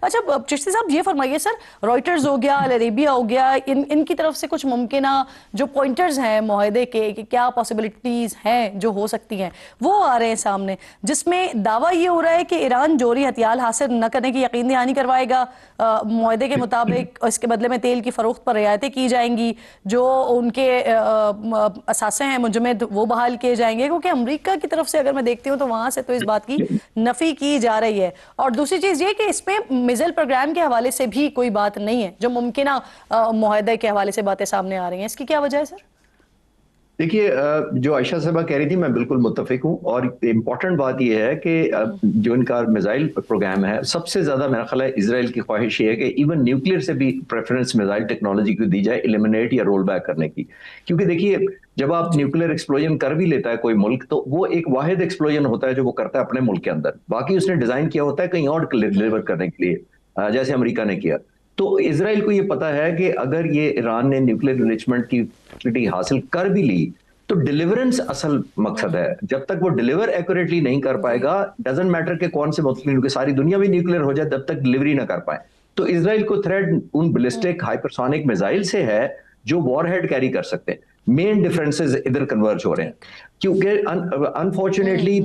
अच्छा चिश्ती साहब ये फरमाइए सर, रॉयटर्स हो गया, अल अरेबिया हो गया, इनकी तरफ से कुछ मुमकिन जो पॉइंटर्स हैं मुआहदे के कि क्या पॉसिबिलिटीज हैं जो हो सकती हैं वो आ रहे हैं सामने, जिसमें दावा ये हो रहा है कि ईरान जोहरी हथियार हासिल न करने की यकीन दहानी करवाएगा मुआहदे के मुताबिक, इसके बदले में तेल की फरोख्त पर रियायतें की जाएंगी, जो उनके असासे हैं मुजमद वो बहाल किए जाएंगे, क्योंकि अमेरिका की तरफ से अगर मैं देखती हूँ तो वहां से तो इस बात की नफी की जा रही है। और दूसरी चीज ये कि इसमें मिसाइल प्रोग्राम के हवाले से भी कोई बात नहीं है, जो मुमकिन मुआहदे के हवाले से बातें सामने आ रही हैं, इसकी क्या वजह है सर? देखिए, जो आयशा साहबा कह रही थी मैं बिल्कुल मुत्तफिक हूँ। और इम्पोर्टेंट बात यह है कि जो इनका मिसाइल प्रोग्राम है, सबसे ज्यादा मेरा ख्याल है इसराइल की ख्वाहिश ये है कि इवन न्यूक्लियर से भी प्रेफरेंस मिसाइल टेक्नोलॉजी को दी जाए, एलिमिनेट या रोल बैक करने की। क्योंकि देखिए, जब आप न्यूक्लियर एक्सप्लोजन कर भी लेता है कोई मुल्क, तो वो एक वाहिद एक्सप्लोजन होता है जो वो करता है अपने मुल्क के अंदर, बाकी उसने डिजाइन किया होता है कहीं और डिलीवर करने के लिए, जैसे अमेरिका ने किया। तो इसराइल को ये पता है कि अगर ये ईरान ने न्यूक्लियर एनरिचमेंट की फैसिलिटी हासिल कर भी ली, तो डिलीवरेंस असल मकसद है। जब तक वो डिलीवर एक्यूरेटली नहीं कर पाएगा, डजंट मैटर के कौन से मुल्क, सारी दुनिया में न्यूक्लियर हो जाए, तब तक डिलीवरी ना कर पाए। तो इसराइल को थ्रेट उन बैलिस्टिक हाइपरसोनिक मिसाइल से है जो वॉरहेड कैरी कर सकते हैं। मेन डिफरेंसेस इधर कन्वर्ज हो रहे हैं, क्योंकि अनफॉर्चुनेटली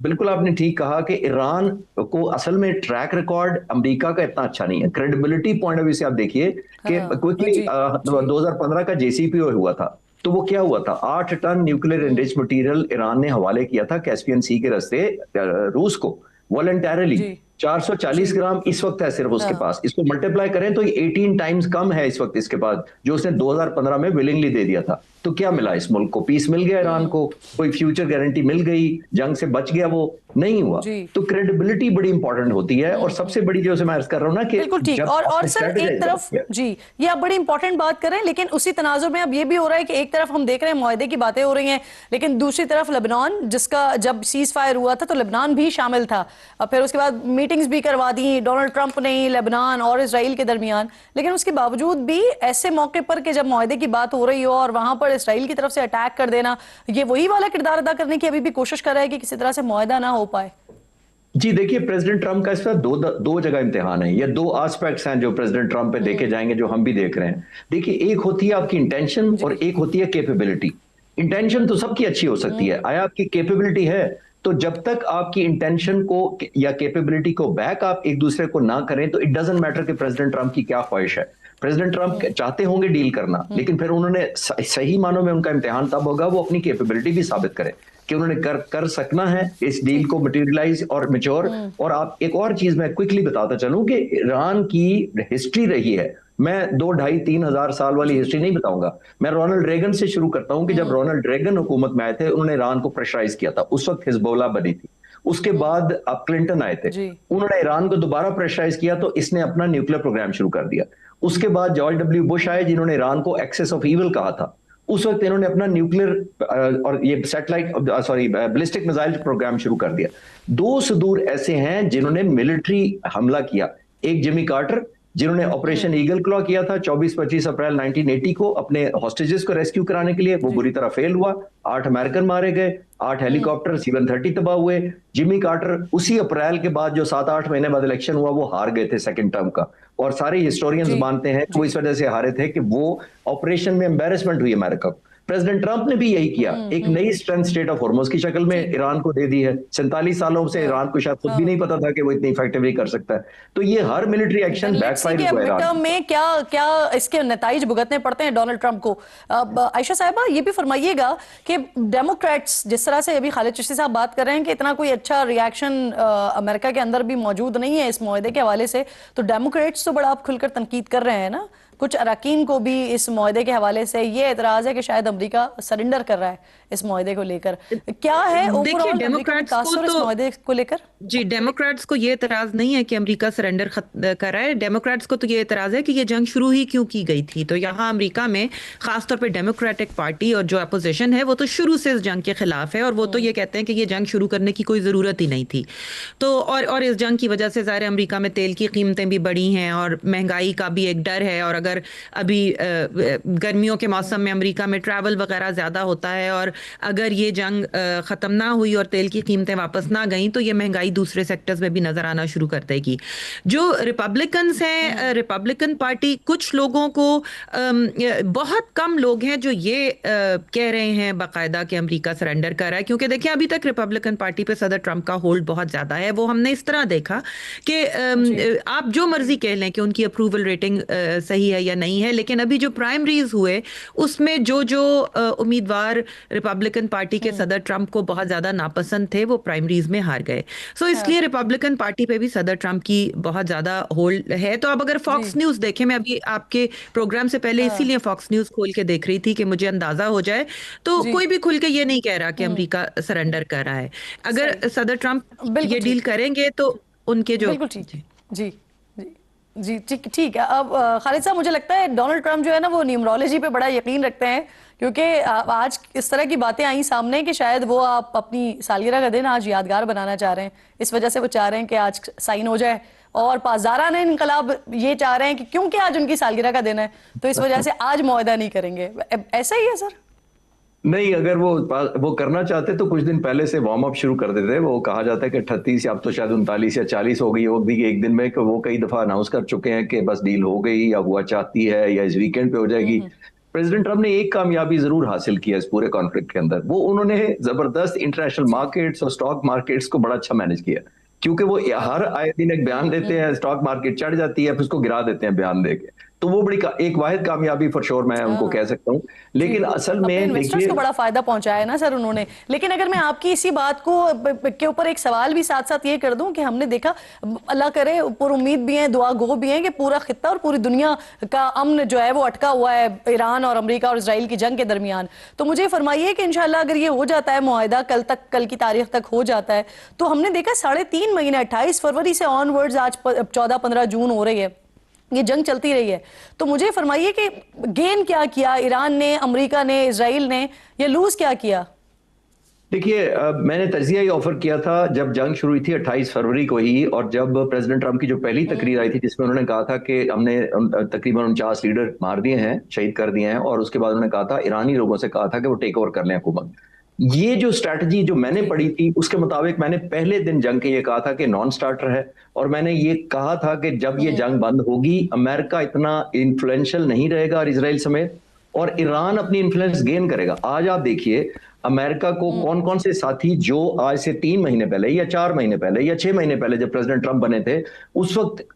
बिल्कुल आपने ठीक कहा कि ईरान को असल में ट्रैक रिकॉर्ड अमेरिका का इतना अच्छा नहीं है। क्रेडिबिलिटी पॉइंट ऑफ व्यू से आप देखिए कि क्विकली 2015 का जेसीपीओ हुआ था, तो वो क्या हुआ था, 8 ton nuclear enriched material Iran ने हवाले किया था कैस्पियन सी के रास्ते रूस को वॉलंटरली। 440 ग्राम इस वक्त है सिर्फ उसके पास। इसको मल्टीप्लाई करें तो ये 18 टाइम्स कम है इस वक्त इसके पास, जो उसने 2015 में विलिंगली दे दिया था। तो क्या मिला इस मुल्क को? पीस मिल गया ईरान को, कोई फ्यूचर गारंटी मिल गई, जंग से बच गया? वो नहीं हुआ। तो क्रेडिबिलिटी बड़ी इंपॉर्टेंट होती है। और सबसे बड़ी जो मैं अर्ज कर रहा हूं ना कि बिल्कुल ठीक। और सर एक तरफ जी, ये आप बड़ी इंपॉर्टेंट बात कर रहे हैं, लेकिन उसी तनाजुर में अब ये भी हो रहा है कि एक तरफ हम देख रहे हैं मुआहदे की बातें हो रही हैं, लेकिन दूसरी तरफ लेबनान, जिसका जब सीज फायर हुआ था तो लेबनान भी शामिल था, और फिर उसके बाद मीटिंग्स भी करवा दी डोनाल्ड ट्रंप ने लेबनान और इसराइल के दरमियान। लेकिन उसके बावजूद भी ऐसे मौके पर कि जब मुआहदे की बात हो रही हो और वहां पर इसराइल की तरफ से अटैक कर देना, ये वही वाला किरदार अदा करने की अभी भी कोशिश कर रहा है कि किसी तरह से मुआहदा ना हो पाए। जी देखिए, प्रेसिडेंट ट्रंप का इस पर दो जगह इम्तिहान है, या दो एस्पेक्ट्स हैं जो प्रेसिडेंट ट्रंप पे देखे जाएंगे, जो हम भी देख रहे हैं। देखिए, एक होती है आपकी इंटेंशन और एक होती है कैपेबिलिटी। इंटेंशन तो सबकी अच्छी हो सकती है, आया आपकी कैपेबिलिटी है, तो जब तक आपकी इंटेंशन को या कैपेबिलिटी को बैक आप एक दूसरे को ना करें, तो इट डजंट मैटर कि प्रेसिडेंट ट्रंप की क्या ख्वाहिश है। प्रेसिडेंट ट्रंप चाहते होंगे डील करना, लेकिन फिर उन्होंने सही मानों में उनका इम्तिहान तब होगा वो अपनी कैपेबिलिटी भी साबित करें कि उन्होंने कर सकना है इस डील को मटेरियलाइज और मैच्योर। और आप एक और चीज मैं क्विकली बताता चलूं कि ईरान की हिस्ट्री रही है, मैं 2, 2.5, 3 हजार साल वाली हिस्ट्री नहीं बताऊंगा। मैं रोनाल्ड रेगन से शुरू करता हूं कि जब रोनाल्ड रेगन हुकूमत में आए थे, उन्होंने ईरान को प्रेशराइज किया था। उस वक्त हिजबुल्लाह बनी थी। उसके बाद अब क्लिंटन आए थे, उन्होंने ईरान को दोबारा प्रेशराइज किया, तो इसने अपना न्यूक्लियर प्रोग्राम शुरू कर दिया। उसके बाद जॉर्ज डब्ल्यू बुश आए, जिन्होंने ईरान को एक्सेस ऑफ ईविल कहा था। उस वक्त इन्होंने अपना न्यूक्लियर और ये सैटेलाइट बैलिस्टिक मिसाइल प्रोग्राम शुरू कर दिया। 2 सुदूर ऐसे हैं जिन्होंने मिलिट्री हमला किया। एक जिमी कार्टर, जिन्होंने ऑपरेशन ईगल क्लॉ किया था 24-25 अप्रैल 1980 को अपने हॉस्टेजेस को रेस्क्यू कराने के लिए, वो बुरी तरह फेल हुआ। 8 अमेरिकन मारे गए, 8 हेलीकॉप्टर C-130 तबाह हुए। जिमी कार्टर उसी अप्रैल के बाद जो 7-8 महीने बाद इलेक्शन हुआ, वो हार गए थे सेकंड टर्म का। और सारे हिस्टोरियंस मानते हैं कि वो इस वजह से हारे थे कि वो ऑपरेशन में एम्बेरसमेंट हुई अमेरिका को। प्रेसिडेंट ट्रंप ने भी यही किया, एक नई स्ट्रेंथ स्टेट ऑफ हॉर्मुज की शक्ल में ईरान को दे दी है। 47 सालों से ईरान को शायद खुद भी नहीं पता था कि वो इतनी इफेक्टिवली कर सकता है। तो ये हर मिलिट्री एक्शन बैकफायर हुआ ईरान टर्म में क्या क्या इसके नतीजे भुगतने पड़ते हैं डोनाल्ड ट्रंप को। आयशा साहिबा ये भी फरमाइएगा कि डेमोक्रेट्स, जिस तरह से अभी खालिद चिश्ती साहब बात कर रहे हैं कि इतना कोई अच्छा रिएक्शन अमेरिका के अंदर भी मौजूद नहीं है इस मुआहदे के हवाले से, तो डेमोक्रेट्स तो बड़ा आप खुलकर तनकीद कर रहे हैं ना। कुछ अरकान को भी इस मुआहदे के हवाले से ये एतराज है कि शायद अमेरिका सरेंडर कर रहा है इस मुआहदे को लेकर। क्या है ओवरऑल डेमोक्रेट्स को इस मुआहदे को लेकर? जी, डेमोक्रेट्स को ये एतराज नहीं है कि अमेरिका सरेंडर कर रहा है। डेमोक्रेट्स को तो ये एतराज है कि ये जंग शुरू ही क्यों की गई थी। तो यहाँ अमेरिका में खासतौर पर डेमोक्रेटिक पार्टी और जो अपोजिशन है वो तो शुरू से इस जंग के खिलाफ है, और वो तो ये कहते हैं कि ये जंग शुरू करने की कोई ज़रूरत ही नहीं थी। तो और इस जंग की वजह से ज़ाहिर अमेरिका में तेल की कीमतें भी बढ़ी हैं और महंगाई का भी एक डर है, और अगर अगर अभी गर्मियों के मौसम में अमेरिका में ट्रैवल वगैरह ज़्यादा होता है, और अगर ये जंग ख़त्म ना हुई और तेल की कीमतें वापस ना गई तो ये महंगाई दूसरे सेक्टर्स में भी नज़र आना शुरू कर देगी। जो रिपब्लिकन्स हैं, रिपब्लिकन पार्टी, कुछ लोगों को बहुत कम लोग हैं जो ये कह रहे हैं बाकायदा कि अमेरिका सरेंडर कर रहा है, क्योंकि देखिए अभी तक रिपब्लिकन पार्टी पे सदर ट्रंप का होल्ड बहुत ज़्यादा है। वो हमने इस तरह देखा कि आप जो मर्जी कह लें कि उनकी अप्रूवल रेटिंग सही है या नहीं है, लेकिन अभी जो प्राइमरीज हुए उसमें जो जो उम्मीदवार रिपब्लिकन पार्टी के सदर ट्रंप को बहुत ज्यादा नापसंद थे वो प्राइमरीज में हार गए। सो इसलिए रिपब्लिकन पार्टी पे भी सदर ट्रंप की बहुत ज्यादा होल्ड है। तो अब अगर फॉक्स न्यूज देखें, मैं अभी आपके प्रोग्राम से पहले इसीलिए फॉक्स न्यूज खोल के देख रही थी कि मुझे अंदाजा हो जाए, तो कोई भी खुल के ये नहीं कह रहा कि अमेरिका सरेंडर कर रहा है। अगर सदर ट्रंप ये डील करेंगे तो उनके जो बिल्कुल ठीक है। जी जी ठीक ठीक है। अब खालिद साहब, मुझे लगता है डोनाल्ड ट्रंप जो है ना वो न्यूमरोलॉजी पे बड़ा यकीन रखते हैं, क्योंकि आज इस तरह की बातें आई सामने कि शायद वो आप अपनी सालगिरह का दिन आज यादगार बनाना चाह रहे हैं। इस वजह से वो चाह रहे हैं कि आज साइन हो जाए, और पासदारान इनकलाब ये चाह रहे हैं कि क्योंकि आज उनकी सालगिरह का दिन है तो इस वजह से आज मुआहदा नहीं करेंगे। ऐसा ही है सर? नहीं, अगर वो करना चाहते तो कुछ दिन पहले से वार्म अप शुरू कर देते। वो कहा जाता है कि 38 या अब तो शायद 39 या 40 हो गई होगी एक दिन में, कि वो कई दफा अनाउंस कर चुके हैं कि बस डील हो गई या हुआ चाहती है या इस वीकेंड पे हो जाएगी। प्रेसिडेंट ट्रंप ने एक कामयाबी जरूर हासिल किया इस पूरे कॉन्फ्लिक्ट के अंदर, वो उन्होंने जबरदस्त इंटरनेशनल मार्केट्स और स्टॉक मार्केट्स को बड़ा अच्छा मैनेज किया, क्योंकि वो हर आए दिन एक बयान देते हैं, स्टॉक मार्केट चढ़ जाती है, फिर उसको गिरा देते हैं बयान देके। तो वो बड़ी एक वाहिद कामयाबी फॉर श्योर मैं उनको कह सकता हूँ। लेकिन असल में देखिए को बड़ा फायदा पहुंचाया है ना सर उन्होंने। लेकिन अगर मैं आपकी इसी बात को के ऊपर एक सवाल भी साथ साथ ये कर दूं कि हमने देखा, अल्लाह करे, ऊपर उम्मीद भी है, दुआ गो भी है कि पूरा खित्ता और पूरी दुनिया का अमन जो है वो अटका हुआ है ईरान और अमेरिका और इजराइल की जंग के दरमियान। तो मुझे फरमाइए कि इंशाल्लाह अगर ये हो जाता है मुआहिदा, कल की तारीख तक हो जाता है, तो हमने देखा 3.5 महीने 28 फरवरी से ऑनवर्ड्स आज 14-15 जून हो रही है, ये जंग चलती रही है। तो मुझे फरमाइए कि गेन क्या किया ईरान ने, अमेरिका ने, इजराइल ने, या लूज क्या किया? देखिए, मैंने तजिया ही ऑफर किया था जब जंग शुरू हुई थी 28 फरवरी को ही, और जब प्रेसिडेंट ट्रंप की जो पहली तकरीर आई थी जिसमें उन्होंने कहा था कि हमने तकरीबन 49 लीडर मार दिए हैं, शहीद कर दिए हैं, और उसके बाद उन्होंने कहा था, ईरानी लोगों से कहा था कि वो टेक ओवर कर लें हुकूमत। ये जो स्ट्रैटेजी जो मैंने पढ़ी थी उसके मुताबिक मैंने पहले दिन जंग के ये कहा था कि नॉन स्टार्टर है, और मैंने ये कहा था कि जब ये जंग बंद होगी अमेरिका इतना इन्फ्लुएंशियल नहीं रहेगा और इजराइल समेत, और ईरान अपनी इन्फ्लुएंस गेन करेगा। आज आप देखिए अमेरिका को कौन कौन से साथी जो आज से 3 महीने पहले या 4 महीने पहले या 6 महीने पहले जब प्रेसिडेंट ट्रंप बने थे उस वक्त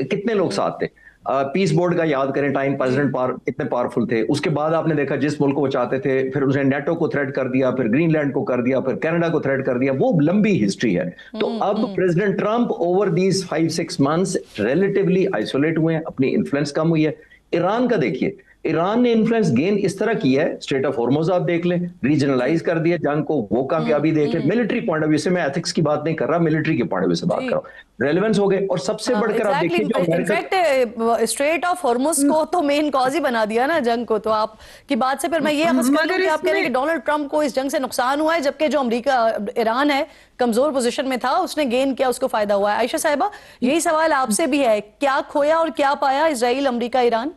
कितने लोग साथ थे। पीस बोर्ड का याद करें, टाइम प्रेसिडेंट कितने पावरफुल थे। उसके बाद आपने देखा जिस मुल्क को वो चाहते थे, फिर उसने नेटो को थ्रेट कर दिया, फिर ग्रीनलैंड को कर दिया, फिर कनाडा को थ्रेट कर दिया। वो लंबी हिस्ट्री है। तो अब president Trump over these 5-6 months relatively isolate हुए हैं, अपनी इन्फ्लुएंस कम हुई है। ईरान का देखिए, ईरान ने इन्फ्लुएंस गेन इस तरह किया है, स्ट्रेट ऑफ हॉर्मुज़ आप देख लें, रीजनलाइज कर दिया जंग को, वो कामयाबी देख लें। मिलिट्री पॉइंट ऑफ व्यू से, मैं एथिक्स की बात नहीं कर रहा, मिलिट्री के पॉइंट ऑफ व्यू से बात कर रहा हूं, रेलेवेंस हो गए। और सबसे बढ़कर आप देखिए जो इनफैक्ट स्ट्रेट ऑफ हॉर्मुज़ को तो मेन कॉज ही बना दिया ना जंग को। तो आपकी बात से फिर मैं ये अखज़ कर लूं कि आप कह रहे हैं कि डोनाल्ड ट्रंप को इस जंग से नुकसान हुआ है, जबकि जो अमेरिका, ईरान है, कमजोर पोजीशन में था, उसने गेन किया, उसको फायदा हुआ है। आयशा साहिबा, यही सवाल आपसे भी है, क्या खोया और क्या पाया इजराइल, अमेरिका, ईरान?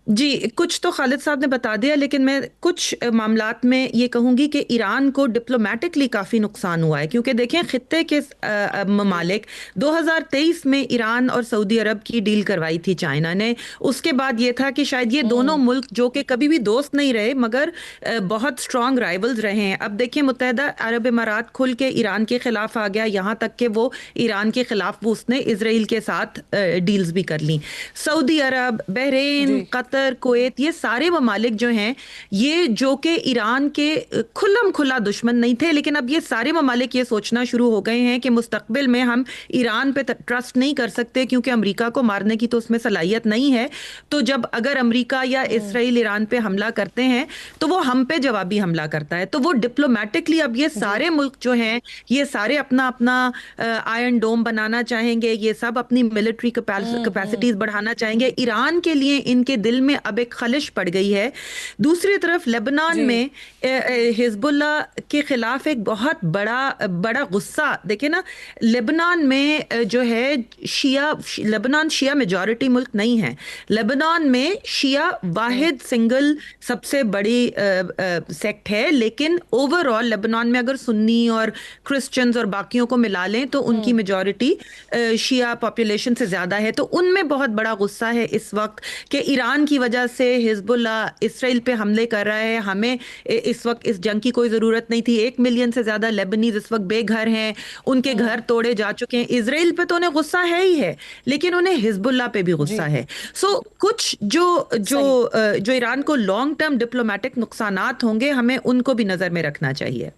जी, कुछ तो खालिद साहब ने बता दिया, लेकिन मैं कुछ मामलात में ये कहूंगी कि ईरान को डिप्लोमेटिकली काफ़ी नुकसान हुआ है, क्योंकि देखें खित्ते के ममालिक 2023 में ईरान और सऊदी अरब की डील करवाई थी चाइना ने। उसके बाद ये था कि शायद ये दोनों मुल्क जो कि कभी भी दोस्त नहीं रहे मगर बहुत स्ट्रॉन्ग राइवल्स रहे हैं। अब देखिए मुत्तहदा अरब इमारात खुल के ईरान के खिलाफ आ गया, यहाँ तक कि वो ईरान के खिलाफ वो उसने इसराइल के साथ डील्स भी कर ली। सऊदी अरब, बहरीन, कतर, कुवैत, ये सारे ममालिक जो हैं, ये जो कि ईरान के खुल्लम खुला दुश्मन नहीं थे, लेकिन अब ये सारे ममालिक ये सोचना शुरू हो गए हैं कि मुस्तकबिल में हम ईरान पे ट्रस्ट नहीं कर सकते, क्योंकि अमेरिका को मारने की तो उसमें सलाहियत नहीं है। तो जब अगर अमेरिका या इसराइल ईरान पे हमला करते हैं तो वो हम पे जवाबी हमला करता है। तो वो डिप्लोमेटिकली अब ये सारे मुल्क जो हैं, ये सारे अपना अपना आयरन डोम बनाना चाहेंगे, ये सब अपनी मिलिट्री कैपेसिटीज बढ़ाना चाहेंगे। ईरान के लिए इनके दिल में अब एक खलिश पड़ गई है। दूसरी तरफ लेबनान में हिजबुल्लाह के खिलाफ एक बहुत बड़ा गुस्सा, देखिए ना, लेबनान में जो है लेबनान शिया मेजॉरिटी मुल्क नहीं है। लेबनान में शिया वाहिद सिंगल सबसे बड़ी सेक्ट है, लेकिन ओवरऑल लेबनान में अगर सुन्नी और क्रिश्चियंस और बाकियों को मिला लें तो उनकी मेजॉरिटी शिया पॉपुलेशन से ज्यादा है। तो उनमें बहुत बड़ा गुस्सा है इस वक्त कि ईरान की वजह से हिजबुल्लाह इसराइल पे हमले कर रहा है, हमें इस वक्त इस जंग की कोई जरूरत नहीं थी। 1 मिलियन से ज्यादा लेबनीज इस वक्त बेघर हैं, उनके घर तोड़े जा चुके हैं। इसराइल पे तो उन्हें गुस्सा है ही है, लेकिन उन्हें हिजबुल्लाह पे भी गुस्सा है। सो कुछ जो ईरान को लॉन्ग टर्म डिप्लोमेटिक नुकसानात होंगे, हमें उनको भी नजर में रखना चाहिए।